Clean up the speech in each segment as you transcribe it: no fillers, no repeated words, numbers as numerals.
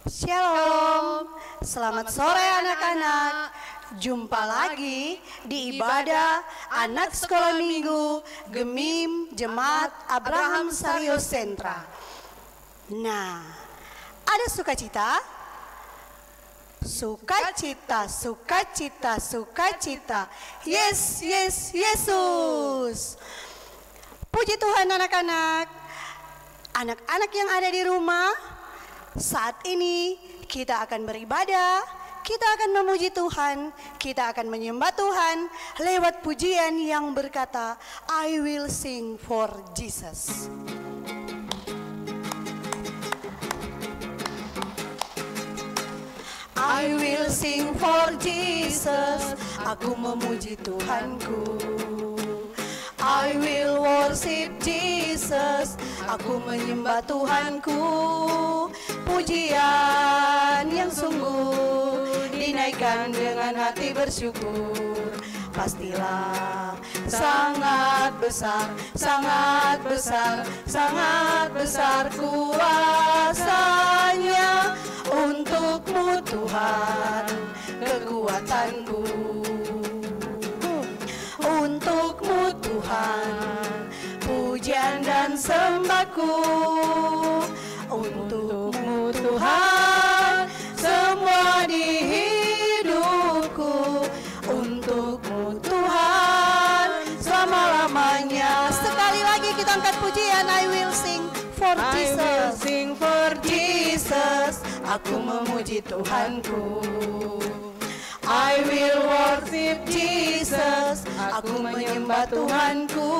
Shalom, selamat sore anak-anak. Jumpa lagi di ibadah anak sekolah minggu Gemim Jemaat Abraham Sario Sentra. Nah, ada sukacita? Sukacita, sukacita, sukacita. Yes, yes, Yesus. Puji Tuhan anak-anak. Anak-anak yang ada di rumah, saat ini kita akan beribadah, kita akan memuji Tuhan, kita akan menyembah Tuhan lewat pujian yang berkata, I will sing for Jesus. I will sing for Jesus, aku memuji Tuhanku. I will worship Jesus, aku menyembah Tuhanku. Pujian yang sungguh dinaikkan dengan hati bersyukur. Pastilah sangat besar, sangat besar, sangat besar kuasanya. Untukmu Tuhan kekuatanku, untukmu Tuhan pujian dan sembahku. Untukmu Tuhan semua di hidupku. Untukmu Tuhan selama-lamanya. Sekali lagi kita angkat pujian, I will sing for Jesus. I will sing for Jesus, aku memuji Tuhanku. I will worship Jesus, aku menyembah Tuhanku.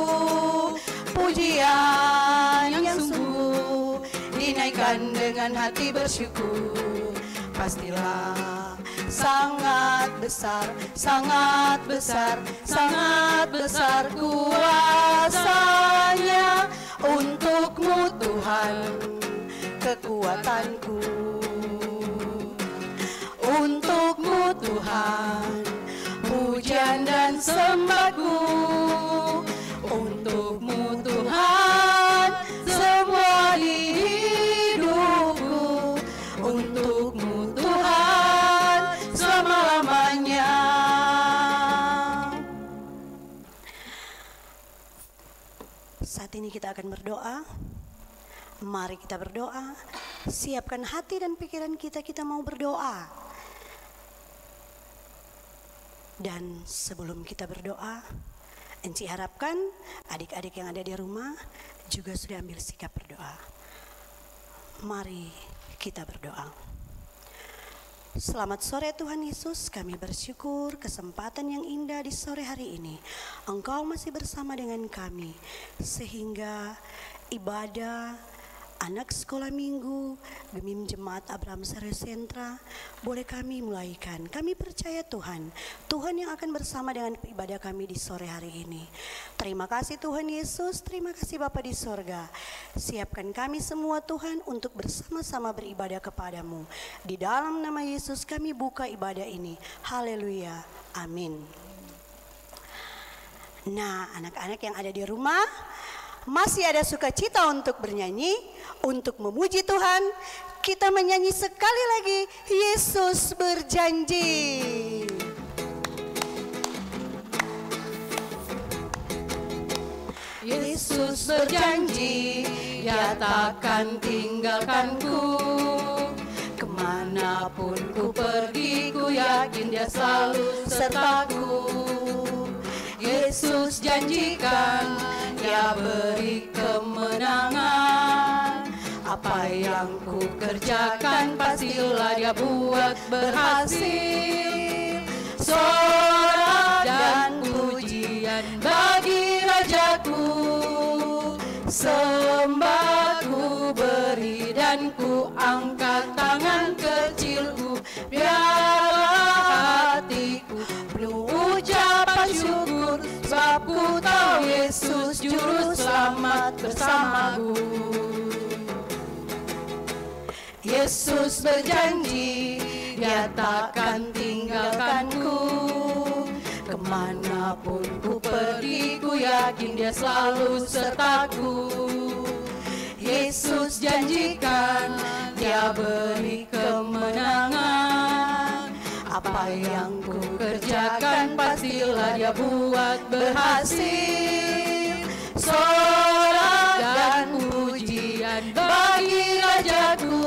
Pujian yang sungguh dinaikkan dengan hati bersyukur. Pastilah sangat besar, sangat besar, sangat besar kuasanya. Untukmu Tuhan kekuatanku. Untukmu Tuhan pujian dan sembahku. Untukmu Tuhan semua di hidupku. Untukmu Tuhan selama-lamanya. Saat ini kita akan berdoa. Mari kita berdoa. Siapkan hati dan pikiran kita, kita mau berdoa. Dan sebelum kita berdoa, Enci harapkan adik-adik yang ada di rumah juga sudah ambil sikap berdoa. Mari kita berdoa. Selamat sore Tuhan Yesus, kami bersyukur kesempatan yang indah di sore hari ini. Engkau masih bersama dengan kami, sehingga ibadah anak sekolah minggu Gemim Jemaat Abraham Sario Sentra boleh kami mulaikan. Kami percaya Tuhan, Tuhan yang akan bersama dengan ibadah kami di sore hari ini. Terima kasih Tuhan Yesus, terima kasih Bapa di sorga. Siapkan kami semua Tuhan untuk bersama-sama beribadah kepadamu. Di dalam nama Yesus kami buka ibadah ini. Haleluya, amin. Nah, anak-anak yang ada di rumah, masih ada sukacita untuk bernyanyi, untuk memuji Tuhan. Kita menyanyi sekali lagi, Yesus berjanji. Yesus berjanji, Dia takkan tinggalkanku. Kemanapun ku pergi, ku yakin Dia selalu sertaku. Yesus janjikan, Dia beri kemenangan. Apa yang ku kerjakan pastilah Dia buat berhasil. Sorak dan pujian bagi Rajaku, sembahku beri dan ku angkat tangan kecilku. Biarlah hatiku penuh ucapan syukur, sebab ku tahu Yesus juru selamat bersamaku. Yesus berjanji, Dia takkan tinggalkanku. Kemanapun ku pergi, ku yakin Dia selalu sertaku. Yesus janjikan, Dia beri kemenangan. Apa yang ku kerjakan pastilah Dia buat berhasil. Sorak dan pujian bagi Rajaku,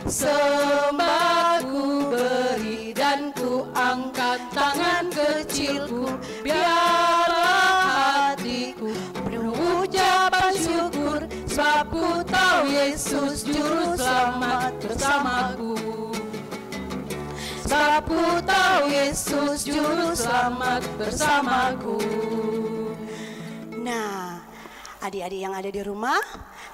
sembahku beri dan ku angkat tangan kecilku, biarlah hatiku penuh ucapan syukur, sebab ku tahu Yesus juru selamat bersamaku. Sebab ku tahu Yesus juru selamat bersamaku. Nah, adik-adik yang ada di rumah,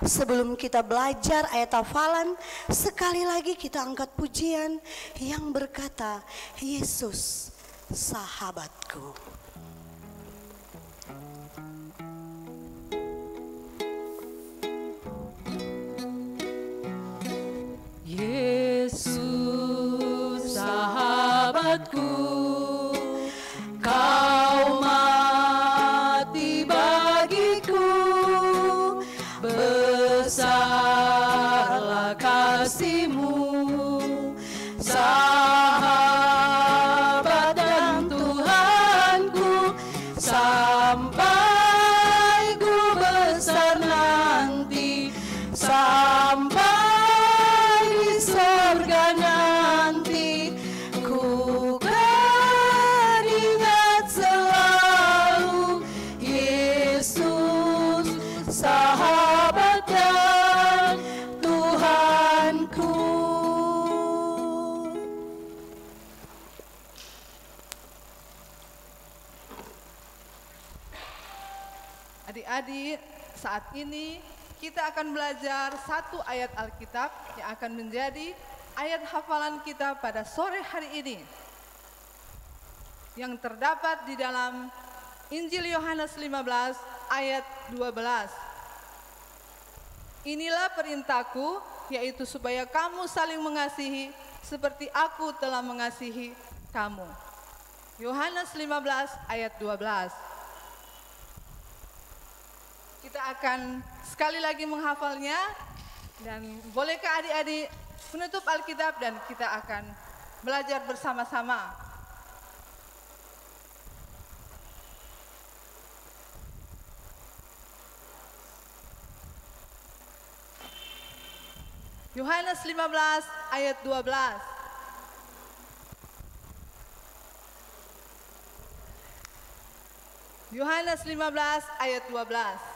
sebelum kita belajar ayat hafalan, sekali lagi kita angkat pujian yang berkata, Yesus sahabatku. Yesus sahabatku, Kau mati bagiku, besarlah kasih-Mu, sahabat dan Tuhanku, sampai ku besar nanti, sampai di surga nanti, ku kan ingat selalu Yesus sahabat dan Tuhanku. Adik-adik, saat ini kita akan belajar satu ayat Alkitab yang akan menjadi ayat hafalan kita pada sore hari ini, yang terdapat di dalam Injil Yohanes 15 ayat 12. Inilah perintahku, yaitu supaya kamu saling mengasihi seperti aku telah mengasihi kamu. Yohanes 15 ayat 12. Kita akan sekali lagi menghafalnya, dan bolehkah adik-adik menutup Alkitab dan kita akan belajar bersama-sama. Yohanes 15 ayat 12. Yohanes 15 ayat 12.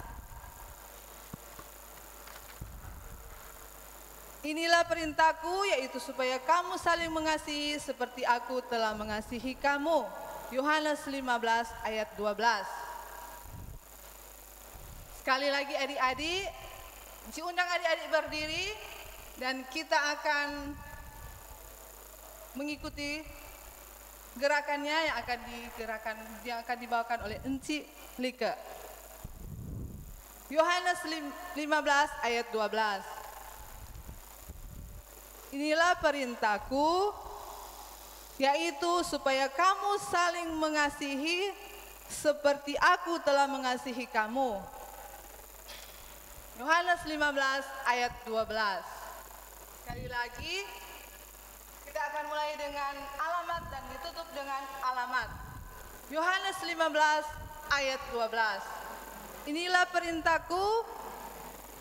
Inilah perintahku, yaitu supaya kamu saling mengasihi seperti aku telah mengasihi kamu. Yohanes 15 ayat 12. Sekali lagi adik-adik, diundang adik-adik berdiri dan kita akan mengikuti gerakannya yang akan dibawakan oleh Enci Like. Yohanes 15 ayat 12. Inilah perintahku, yaitu supaya kamu saling mengasihi seperti aku telah mengasihi kamu. Yohanes 15 ayat 12. Sekali lagi, kita akan mulai dengan alamat dan ditutup dengan alamat. Yohanes 15 ayat 12. Inilah perintahku,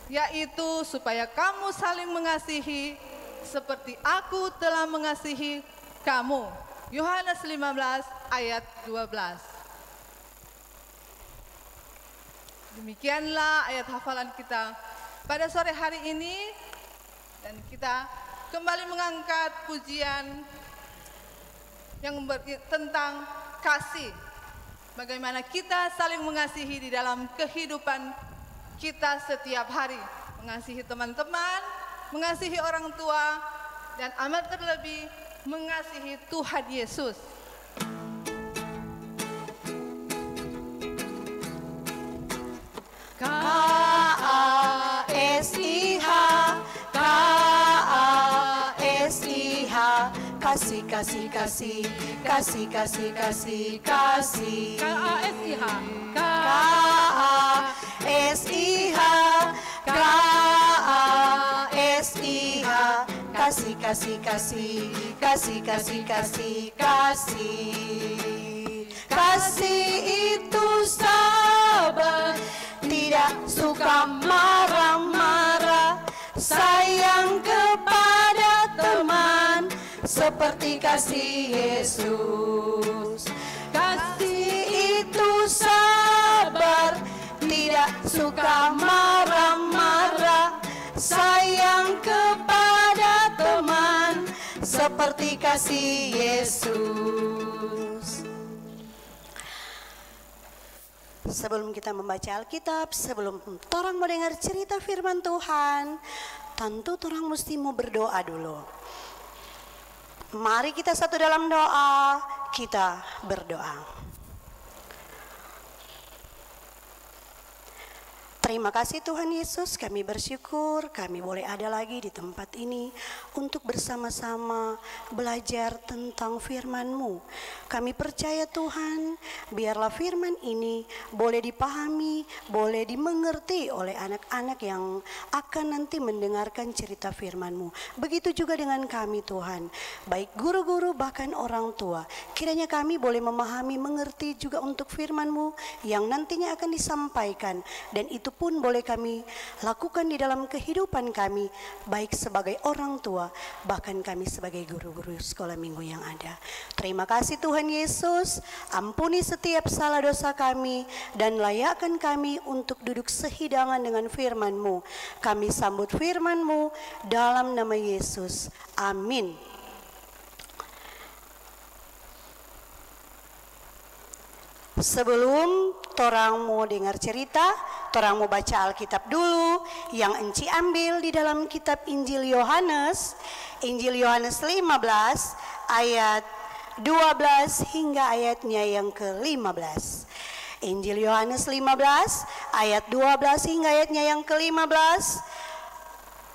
yaitu supaya kamu saling mengasihi seperti aku telah mengasihi kamu. Yohanes 15 ayat 12. Demikianlah ayat hafalan kita pada sore hari ini, dan kita kembali mengangkat pujian yang tentang kasih. Bagaimana kita saling mengasihi di dalam kehidupan kita setiap hari. Mengasihi teman-teman, mengasihi orang tua, dan amat terlebih mengasihi Tuhan Yesus. K-A-S-I-H, K-A-S-I-H, kasih, kasih, kasih, kasih, kasih, kasih, kasih. K-A-S-I-H, K-A-S-I-H, kasih, kasih, kasih, kasih, kasih, kasih. Kasih itu sabar, tidak suka marah-marah, sayang kepada teman seperti kasih Yesus. Kasih itu sabar, tidak suka marah-marah, sayang kepada teman seperti kasih Yesus. Sebelum kita membaca Alkitab, sebelum orang mau dengar cerita firman Tuhan, tentu orang mesti mau berdoa dulu. Mari kita satu dalam doa, kita berdoa. Terima kasih Tuhan Yesus, kami bersyukur kami boleh ada lagi di tempat ini untuk bersama-sama belajar tentang firman-Mu. Kami percaya Tuhan, biarlah firman ini boleh dipahami, boleh dimengerti oleh anak-anak yang akan nanti mendengarkan cerita firman-Mu. Begitu juga dengan kami Tuhan, baik guru-guru bahkan orang tua. Kiranya kami boleh memahami, mengerti juga untuk firman-Mu yang nantinya akan disampaikan, dan itu pun boleh kami lakukan di dalam kehidupan kami, baik sebagai orang tua, bahkan kami sebagai guru-guru sekolah minggu yang ada. Terima kasih Tuhan Yesus, ampuni setiap salah dosa kami, dan layakkan kami untuk duduk sehidangan dengan firman-Mu. Kami sambut firman-Mu dalam nama Yesus. Amin. Sebelum torang mau dengar cerita, torang mau baca Alkitab dulu yang Enci ambil di dalam kitab Injil Yohanes 15 ayat 12 hingga ayatnya yang ke-15. Injil Yohanes 15 ayat 12 hingga ayatnya yang ke-15.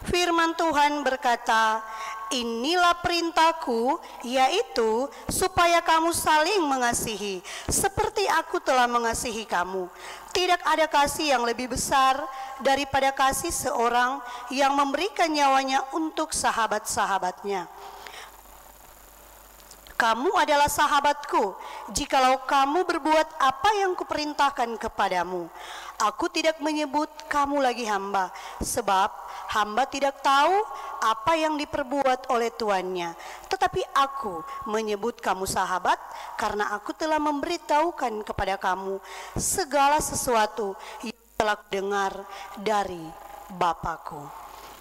Firman Tuhan berkata, inilah perintahku, yaitu supaya kamu saling mengasihi, seperti aku telah mengasihi kamu. Tidak ada kasih yang lebih besar daripada kasih seorang yang memberikan nyawanya untuk sahabat-sahabatnya. Kamu adalah sahabatku, jikalau kamu berbuat apa yang kuperintahkan kepadamu. Aku tidak menyebut kamu lagi hamba, sebab hamba tidak tahu apa yang diperbuat oleh tuannya. Tetapi aku menyebut kamu sahabat, karena aku telah memberitahukan kepada kamu segala sesuatu yang telah kudengar dari Bapakku.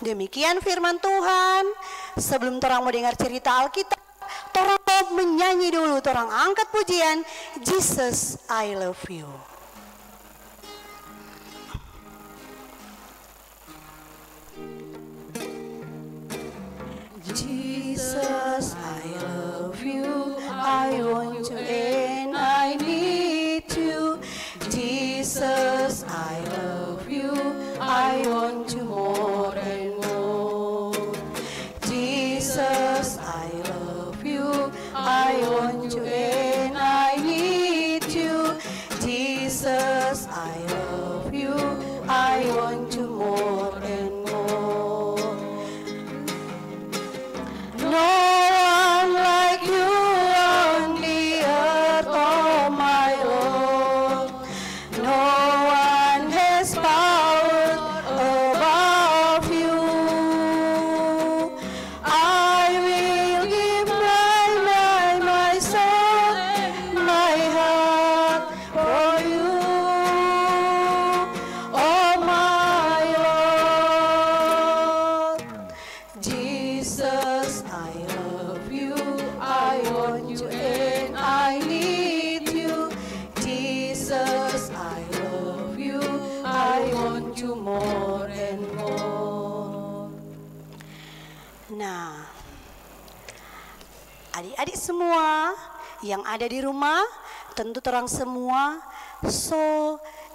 Demikian firman Tuhan. Sebelum torang mau dengar cerita Alkitab, torang mau menyanyi dulu, torang angkat pujian Jesus I Love You. Jesus, I love you, I want you and I need you. Jesus, I love you, I want you more and more. Jesus, I love you, I want you and I need you. Jesus, I love you, I want you more and more. No one like you on the earth, oh my Lord. No one has power above you. I will give my soul, my heart for you, oh my Lord. Jesus, I love you, I want you and I need you. Jesus, I love you, I want you more and more. Nah, adik-adik semua yang ada di rumah, tentu terang semua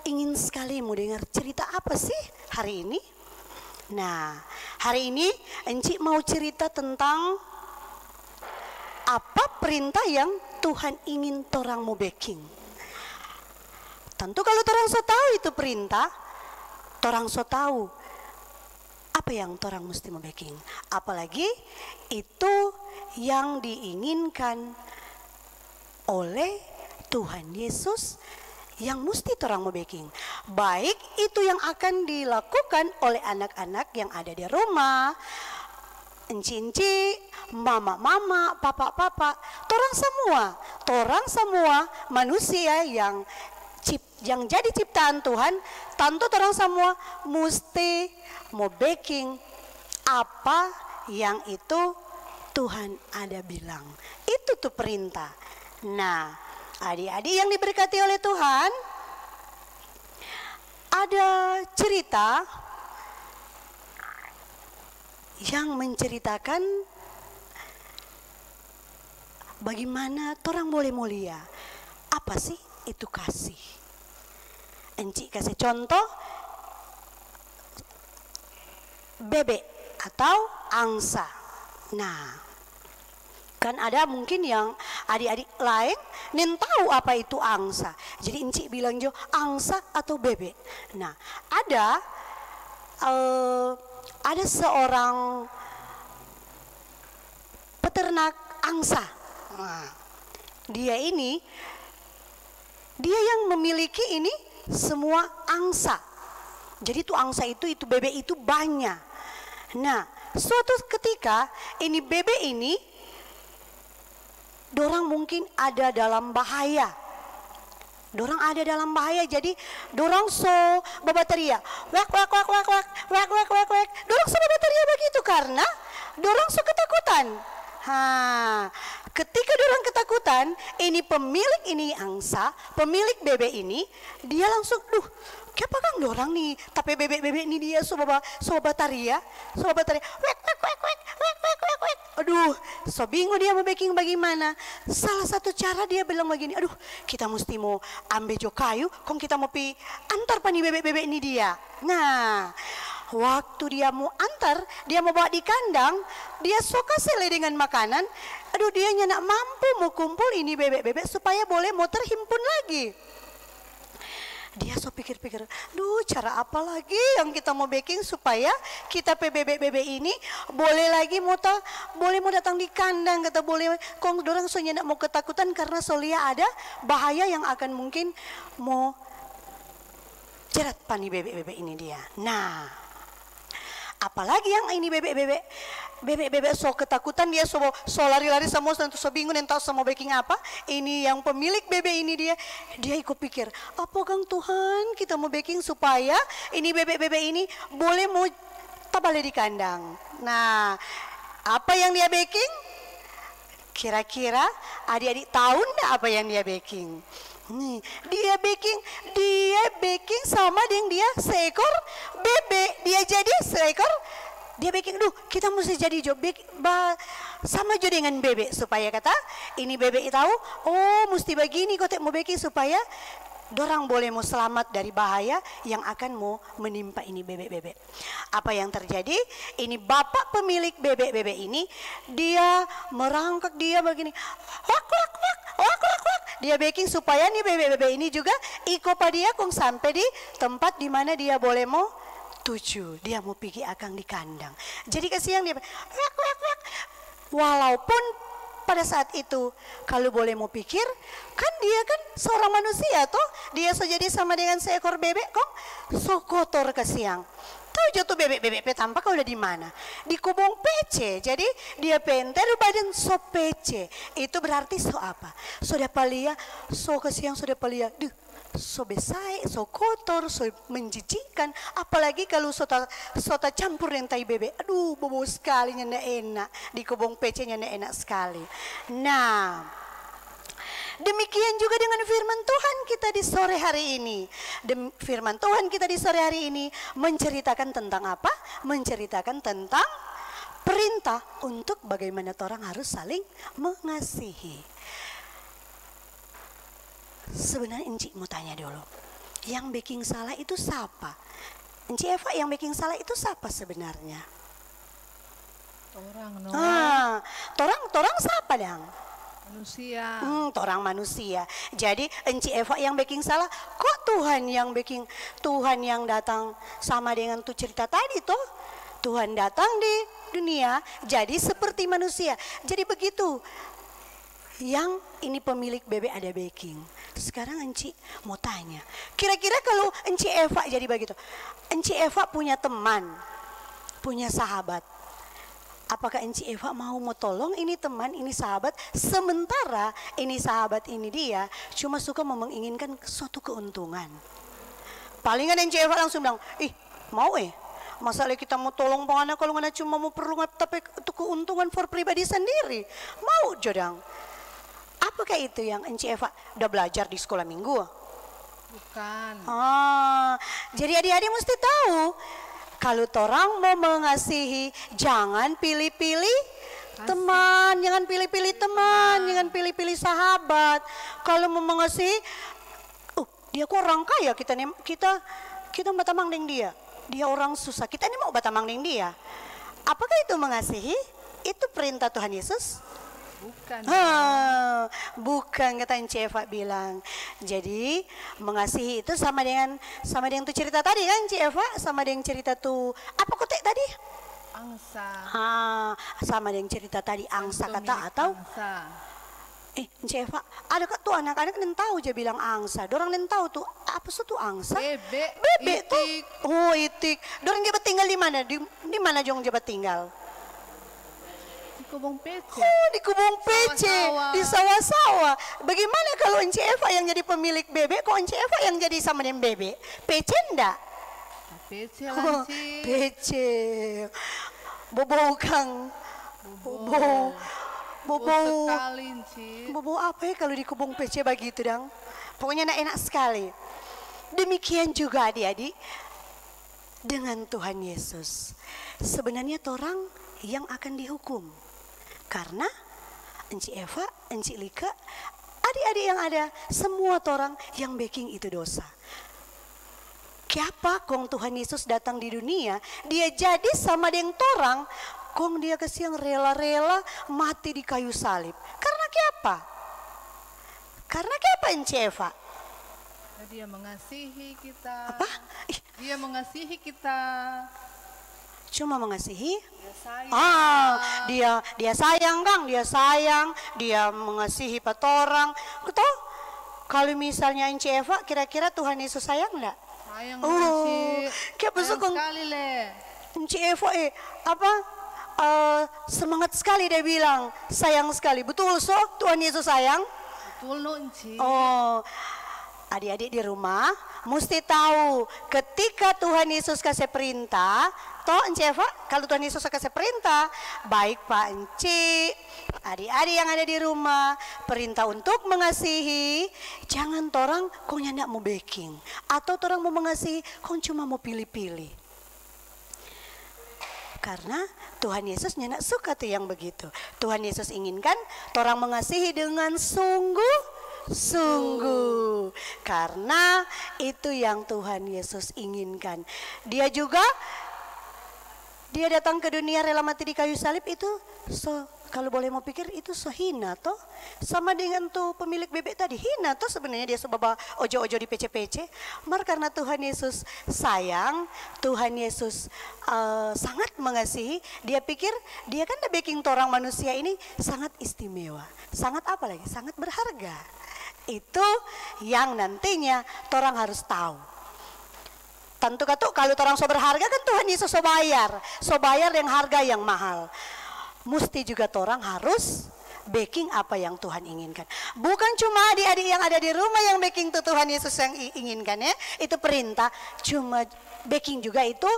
ingin sekali mau dengar cerita apa sih hari ini? Nah, hari ini Enci mau cerita tentang apa perintah yang Tuhan ingin torang mau backing. Tentu kalau torang so tahu itu perintah, torang so tahu apa apa yang torang mesti mau baking. Apalagi itu yang diinginkan oleh Tuhan Yesus yang mesti torang mau baking. Baik itu yang akan dilakukan oleh anak-anak yang ada di rumah, enci-enci, mama-mama, papa-papa, torang semua manusia yang jadi ciptaan Tuhan, tentu torang semua mesti mau baking apa yang itu Tuhan ada bilang. Itu tuh perintah. Nah, adik-adik yang diberkati oleh Tuhan, ada cerita yang menceritakan bagaimana torang boleh mulia. Apa sih itu kasih? Encik kasih contoh bebek atau angsa. Nah, kan ada mungkin yang adik-adik lain nen tahu apa itu angsa. Jadi encik bilang jo angsa atau bebek. Nah, ada seorang peternak angsa. Nah, dia yang memiliki ini semua angsa. Jadi itu angsa itu bebek itu banyak. Nah, suatu ketika ini bebek ini dorang mungkin ada dalam bahaya. Jadi dorang so babataria, wak. Dorang so babataria begitu karena dorang so ketakutan. Ketika dorang ketakutan, ini pemilik ini angsa, pemilik bebek ini, dia langsung, kenapa kan dorang nih, tapi bebek-bebek ini dia so babataria, wek. Aduh, so bingung dia mau baking bagaimana. Salah satu cara dia bilang begini, kita mesti mau ambil jo kayu, kong kita mau pi antar pani bebek-bebek ini dia. Nah, waktu dia mau antar, dia mau bawa di kandang, dia so kasih dengan makanan. Dia nak mampu mau kumpul ini bebek-bebek supaya boleh mau terhimpun lagi. Dia so pikir-pikir, cara apa lagi yang kita mau baking supaya kita bebek-bebek ini boleh lagi boleh mau datang di kandang, kata boleh. Kong dorang so nyenak mau ketakutan karena solia ada bahaya yang akan mungkin mau jerat pani bebek-bebek ini dia. Nah, apalagi yang ini bebek-bebek so ketakutan, dia so lari-lari semua, so bingung entah mau baking apa. Ini yang pemilik bebek ini dia ikut pikir, apa kang Tuhan kita mau baking supaya ini bebek-bebek ini boleh mau tabale di kandang. Nah, apa yang dia baking? Kira-kira adik-adik tahu enggak apa yang dia baking? Nih, dia baking sama dengan dia seekor bebek. Dia jadi seekor, dia baking, kita mesti jadi sama jo dengan bebek supaya kata ini bebek tahu, mesti begini kok mau baking supaya dorang boleh mau selamat dari bahaya yang akan mau menimpa ini bebek-bebek. Apa yang terjadi? Ini bapak pemilik bebek-bebek ini, dia merangkak dia begini, wak. Dia baking supaya nih bebek-bebek ini juga ikut pada dia kong sampai di tempat di mana dia boleh mau tuju. Dia mau pergi akang di kandang. Jadi kasihan dia, wak. Walaupun pada saat itu kalau boleh mau pikir, kan dia kan seorang manusia toh, dia so jadi sama dengan seekor bebek kok so kotor kasihan. Tahu jatuh bebek-bebek tampak udah di mana? Di kubung PC. Jadi dia penter badan so PC. Itu berarti so apa? So dapalia, so kasihan so dapalia. So besai, so kotor, so menjijikkan. Apalagi kalau sota campur dengan tai bebek. Bobo sekali nyanda enak. Di kubung PC nyanda enak sekali. Nah, demikian juga dengan firman Tuhan kita di sore hari ini. Firman Tuhan kita di sore hari ini menceritakan tentang apa? Menceritakan tentang perintah untuk bagaimana orang harus saling mengasihi. Sebenarnya Encik mau tanya dulu, yang baking salah itu siapa? Encik Eva, yang baking salah itu siapa sebenarnya? Torang siapa dang? Manusia. Torang manusia. Jadi Encik Eva yang baking salah, kok Tuhan yang datang sama dengan tuh cerita tadi toh? Tuhan datang di dunia jadi seperti manusia. Jadi begitu. Yang ini pemilik bebek ada baking. Sekarang Enci mau tanya, kira-kira kalau Enci Eva jadi begitu, Enci Eva punya teman, punya sahabat, apakah Enci Eva mau tolong ini teman, ini sahabat, sementara ini sahabat ini dia cuma suka menginginkan suatu keuntungan? Palingan Enci Eva langsung bilang, ih mau masalah kita mau tolong penganak kalau ngana cuma mau perlu tapi itu keuntungan for pribadi sendiri, mau jodang. Apakah itu yang Enci Eva udah belajar di sekolah minggu? Bukan. Jadi adik-adik mesti tahu, kalau orang mau mengasihi jangan pilih-pilih teman, jangan pilih-pilih teman, jangan pilih-pilih sahabat. Kalau mau mengasihi, dia kok orang kaya, kita batamang dengan dia orang susah, kita ini mau batamang dengan dia. Apakah itu mengasihi? Itu perintah Tuhan Yesus? Bukan. Bukan, kata Enci Eva bilang. Jadi mengasihi itu sama dengan tuh cerita tadi kan Enci Eva, sama dengan cerita tuh apa kotek tadi? Angsa. Sama dengan cerita tadi angsa kata atau angsa. Enci Eva, ada kok tuh anak-anak yang tahu aja bilang angsa. Dorang yang tahu tuh apa sih tuh angsa? Bebek tuh. Oh, itik. Dorang jabat tinggal di mana? Di mana jong jabat tinggal? Kubung pece. Di kubung pece, di sawah-sawah. Bagaimana kalau Enci Eva yang jadi pemilik bebek, kok Enci Eva yang jadi sama dengan bebek? Pece enggak? Pece lah, pece. Bobo kang. Bobo sekali, bobo apa ya kalau di kubung pece begitu dang? Pokoknya enak sekali. Demikian juga adik-adik dengan Tuhan Yesus. Sebenarnya orang yang akan dihukum. Karena Enci Eva, Enci Lika, adik-adik yang ada, semua orang yang baking itu dosa. Kenapa kong Tuhan Yesus datang di dunia, dia jadi sama dengan orang, kong dia kasih yang rela-rela mati di kayu salib. Karena kenapa? Karena kenapa Enci Eva? Dia mengasihi kita. Apa? Dia mengasihi kita. Cuma mengasihi? Dia sayang. Dia sayang Kang, dia sayang, dia mengasihi patorang. Betul? Kalau misalnya Enci Eva, kira-kira Tuhan Yesus sayang enggak? Sayang kayak besok sekali le. Enci Eva semangat sekali dia bilang, sayang sekali. Betul so, Tuhan Yesus sayang? Betul no Enci. Adik-adik di rumah mesti tahu, ketika Tuhan Yesus kasih perintah, toh Enci Eva, kalau Tuhan Yesus kasih perintah, baik Pak Enci, adik-adik yang ada di rumah, perintah untuk mengasihi, jangan torang kok nyandak mau baking, atau torang mau mengasihi, kok cuma mau pilih-pilih. Karena Tuhan Yesus nyandak suka tuh yang begitu. Tuhan Yesus inginkan torang mengasihi dengan sungguh karena itu yang Tuhan Yesus inginkan. Dia datang ke dunia rela mati di kayu salib itu kalau boleh mau pikir itu hina toh, sama dengan tuh pemilik bebek tadi, hina toh sebenarnya dia sebab ojo-ojo di pece-pece. Karena Tuhan Yesus sayang, Tuhan Yesus sangat mengasihi, dia pikir dia kan the baking torang manusia ini sangat istimewa, sangat apa lagi, sangat berharga. Itu yang nantinya orang harus tahu. Tentu kalau orang so berharga kan Tuhan Yesus so bayar yang harga yang mahal. Mesti juga orang harus baking apa yang Tuhan inginkan. Bukan cuma adik-adik yang ada di rumah yang baking tuh Tuhan Yesus yang inginkan ya. Itu perintah. Cuma baking juga itu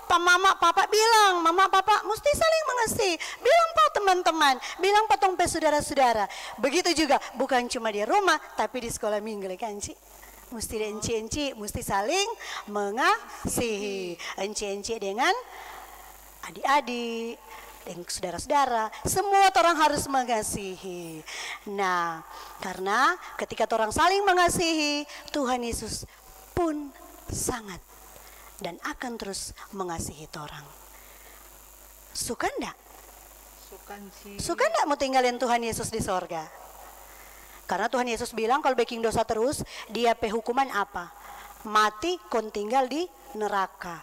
mama papa bilang, mama papa mesti saling mengasihi. Bilang pak teman-teman, bilang potong pe saudara-saudara. Begitu juga bukan cuma di rumah tapi di sekolah minggu kan Ci. Mesti enci-enci mesti saling mengasihi. Enci-enci dengan adik-adik, dengan saudara-saudara, semua orang harus mengasihi. Nah, karena ketika orang saling mengasihi, Tuhan Yesus pun sangat dan akan terus mengasihi orang. Suka enggak? Suka enggak mau tinggalin Tuhan Yesus di sorga? Karena Tuhan Yesus bilang kalau baking dosa terus, dia hukuman apa? Mati kon tinggal di neraka.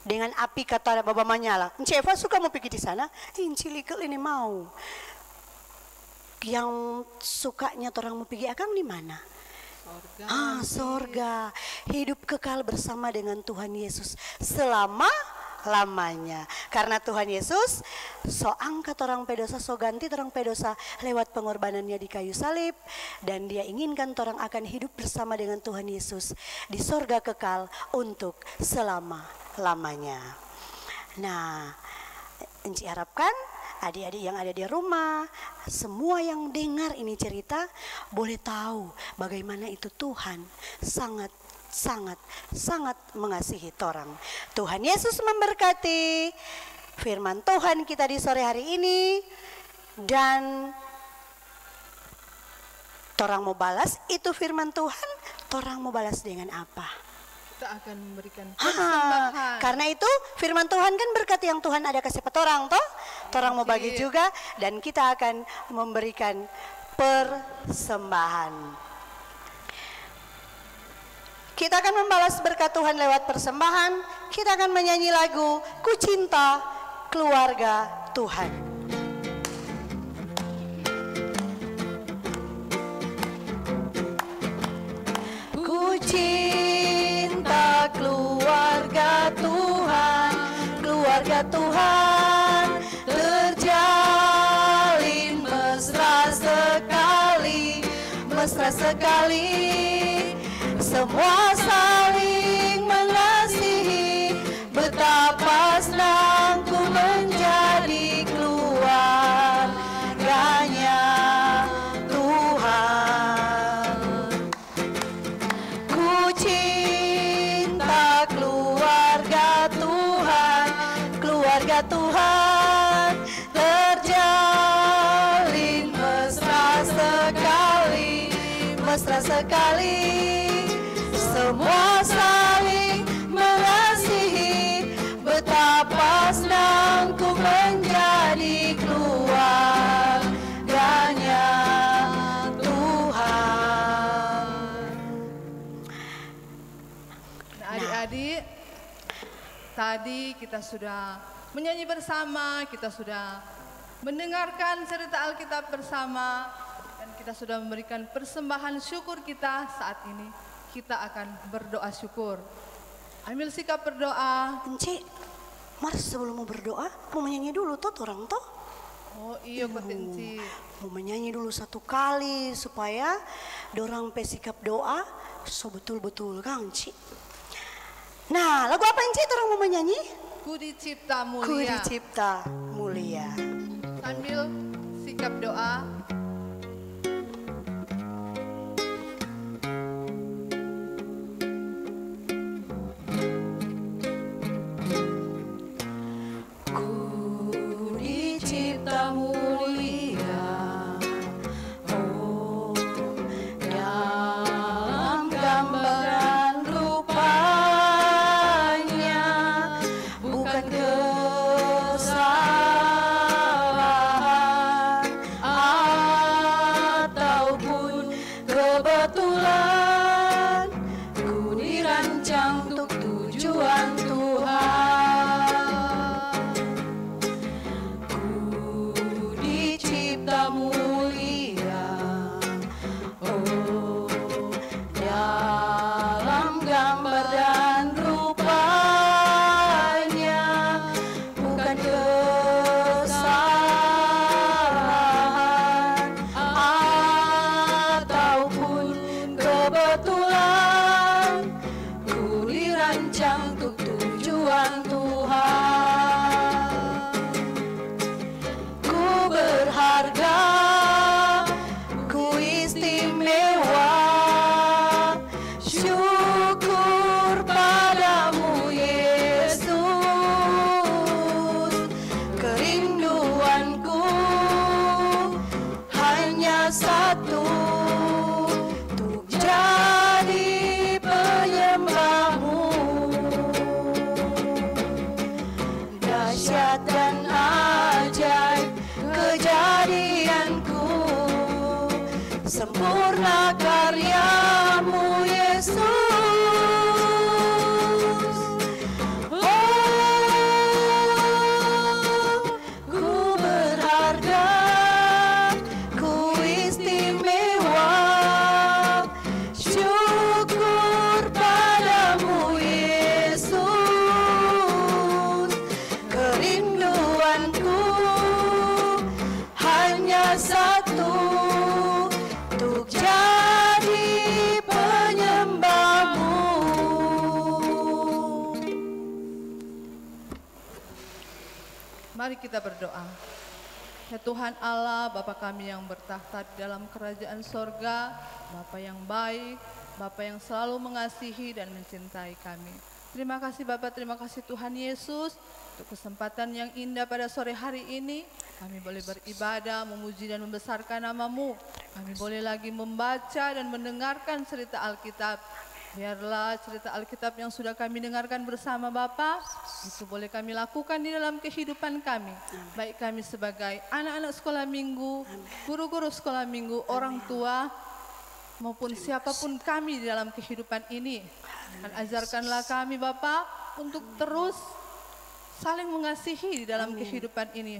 dengan api kata Baba Manyala. Eva suka mau pergi di sana, Cilikal ini mau. Yang sukanya orang mau pergi akan di mana? Sorga. Hidup kekal bersama dengan Tuhan Yesus selama-lamanya. Karena Tuhan Yesus so angkat orang pedosa, so ganti orang pedosa lewat pengorbanannya di kayu salib. Dan dia inginkan orang akan hidup bersama dengan Tuhan Yesus di sorga kekal untuk selama-lamanya. Nah, Enci harapkan adik-adik yang ada di rumah, semua yang dengar ini cerita boleh tahu bagaimana itu Tuhan sangat mengasihi orang. Tuhan Yesus memberkati firman Tuhan kita di sore hari ini. Dan orang mau balas itu firman Tuhan, orang mau balas dengan apa? Kita akan memberikan persembahan. Karena itu firman Tuhan kan berkat yang Tuhan ada kasih orang toh. Orang mau bagi juga dan kita akan memberikan persembahan. Kita akan membalas berkat Tuhan lewat persembahan. Kita akan menyanyi lagu Ku Cinta Keluarga Tuhan. Ku cinta keluarga Tuhan, keluarga Tuhan terjalin mesra sekali, semua saling mengasihi, betapa senang ku menjadi keluarganya Tuhan. Ku cinta keluarga Tuhan, keluarga Tuhan terjalin mesra sekali, semua saling mengasihi, betapa senang ku menjadi keluarganya Tuhan. Nah, adik-adik, tadi kita sudah menyanyi bersama, kita sudah mendengarkan cerita Alkitab bersama, dan kita sudah memberikan persembahan syukur kita. Saat ini kita akan berdoa syukur. Ambil sikap berdoa. Enci, mari sebelum mau berdoa, mau menyanyi dulu toh orang toh. Oh iya Kak Enci. Mau menyanyi dulu satu kali supaya dorang pesikap doa so betul-betul Kang Enci. Nah, lagu apa Enci orang mau menyanyi? Ku dicipta mulia. Ku dicipta mulia. Sambil sikap doa. Sempurna karyamu Yesus. Oh Mari kita berdoa. Ya Tuhan Allah, Bapa kami yang bertahta di dalam kerajaan sorga, Bapa yang baik, Bapa yang selalu mengasihi dan mencintai kami. Terima kasih Bapa, terima kasih Tuhan Yesus untuk kesempatan yang indah pada sore hari ini. Kami boleh beribadah, memuji dan membesarkan nama-Mu. Kami boleh lagi membaca dan mendengarkan cerita Alkitab. Biarlah cerita Alkitab yang sudah kami dengarkan bersama Bapa, itu boleh kami lakukan di dalam kehidupan kami. Baik kami sebagai anak-anak sekolah minggu, guru-guru sekolah minggu, orang tua, maupun siapapun kami di dalam kehidupan ini. Dan ajarkanlah kami Bapa untuk terus saling mengasihi di dalam kehidupan ini.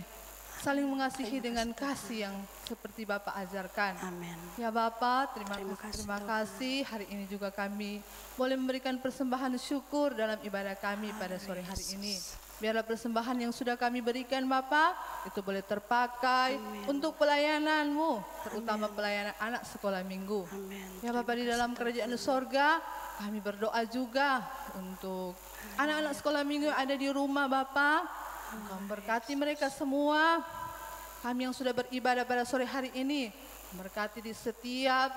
Saling mengasihi dengan kasih yang seperti Bapak ajarkan. Amin. Ya Bapak, terima kasih. Hari ini juga kami boleh memberikan persembahan syukur dalam ibadah kami pada sore hari ini. Biarlah persembahan yang sudah kami berikan Bapak, itu boleh terpakai untuk pelayanan-Mu, terutama pelayanan anak sekolah minggu. Ya Bapak, di dalam kerajaan sorga, kami berdoa juga untuk anak-anak sekolah minggu yang ada di rumah Bapak. Engkau memberkati mereka semua. Kami yang sudah beribadah pada sore hari ini, berkati di setiap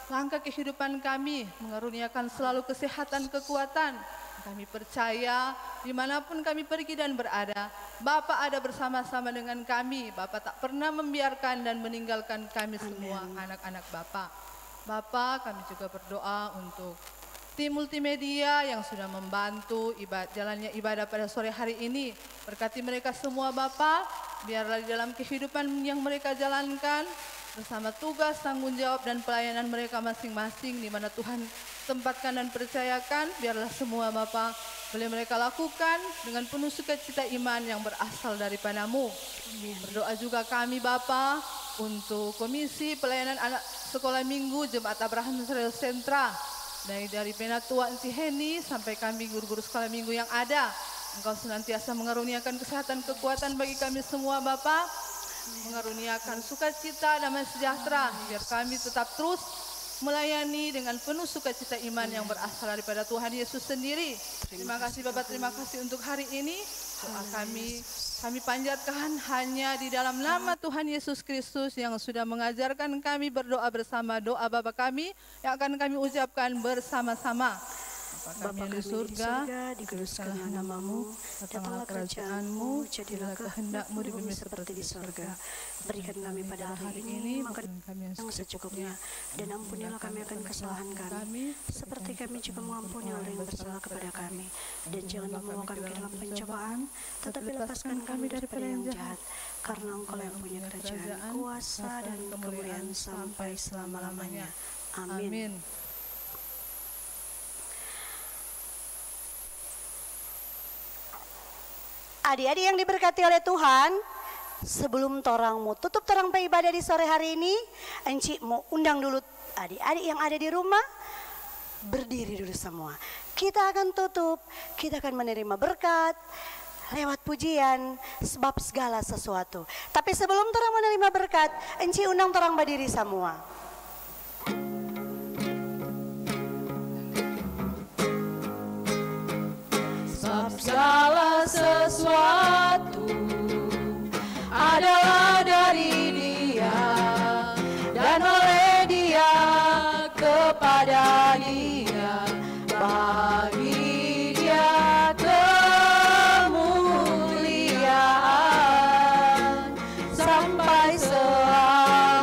langkah kehidupan kami, mengaruniakan selalu kesehatan, kekuatan. Kami percaya dimanapun kami pergi dan berada, Bapa ada bersama-sama dengan kami. Bapa tak pernah membiarkan dan meninggalkan kami semua anak-anak Bapa. Bapa, kami juga berdoa untuk tim multimedia yang sudah membantu jalannya ibadah pada sore hari ini. Berkati mereka semua Bapa, biarlah di dalam kehidupan yang mereka jalankan, bersama tugas, tanggung jawab dan pelayanan mereka masing-masing di mana Tuhan tempatkan dan percayakan, biarlah semua Bapa boleh mereka lakukan dengan penuh sukacita iman yang berasal daripada-Mu. Berdoa juga kami Bapa untuk Komisi Pelayanan Anak Sekolah Minggu Jemaat Abraham Israel Sentra. Dari Penatua Antiheni sampai kami guru-guru sekolah minggu yang ada. Engkau senantiasa mengaruniakan kesehatan, kekuatan bagi kami semua Bapa. Mengaruniakan sukacita, damai sejahtera. Biar kami tetap terus melayani dengan penuh sukacita iman yang berasal daripada Tuhan Yesus sendiri. Terima kasih Bapak, terima kasih untuk hari ini. Doa kami panjatkan hanya di dalam nama Tuhan Yesus Kristus yang sudah mengajarkan kami berdoa bersama. Doa Bapa kami yang akan kami ucapkan bersama-sama. Bapa kami di surga, dikuduskanlah nama-Mu, datanglah kerajaan-Mu, jadilah kehendak-Mu di bumi seperti di surga. Berikan kami pada hari ini makanan kami yang secukupnya, dan ampunilah kami akan kesalahan kami, seperti kami juga mengampuni orang yang bersalah kepada kami. Dan janganlah membawa kami ke dalam pencobaan, tetapi lepaskan kami daripada yang jahat, karena Engkau yang punya kerajaan, kuasa, dan kemuliaan sampai selama-lamanya. Amin. Adik-adik yang diberkati oleh Tuhan, sebelum torangmu tutup torang ibadah di sore hari ini, Enci mau undang dulu adik-adik yang ada di rumah, berdiri dulu semua. Kita akan tutup, kita akan menerima berkat lewat pujian sebab segala sesuatu. Tapi sebelum torang menerima berkat, Enci undang torang berdiri semua. Segala sesuatu adalah dari Dia dan oleh Dia, kepada Dia, bagi Dia kemuliaan sampai selamanya.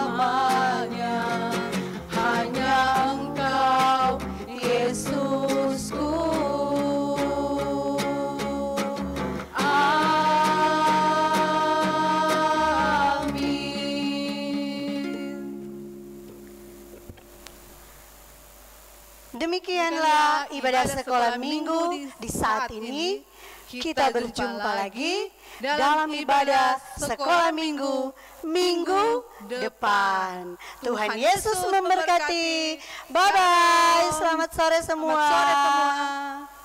Hanya Engkau Yesusku. Demikianlah ibadah sekolah minggu di saat ini. Kita berjumpa lagi dalam ibadah sekolah minggu minggu depan. Tuhan Yesus memberkati. Bye-bye. Selamat sore semua. Selamat sore semua.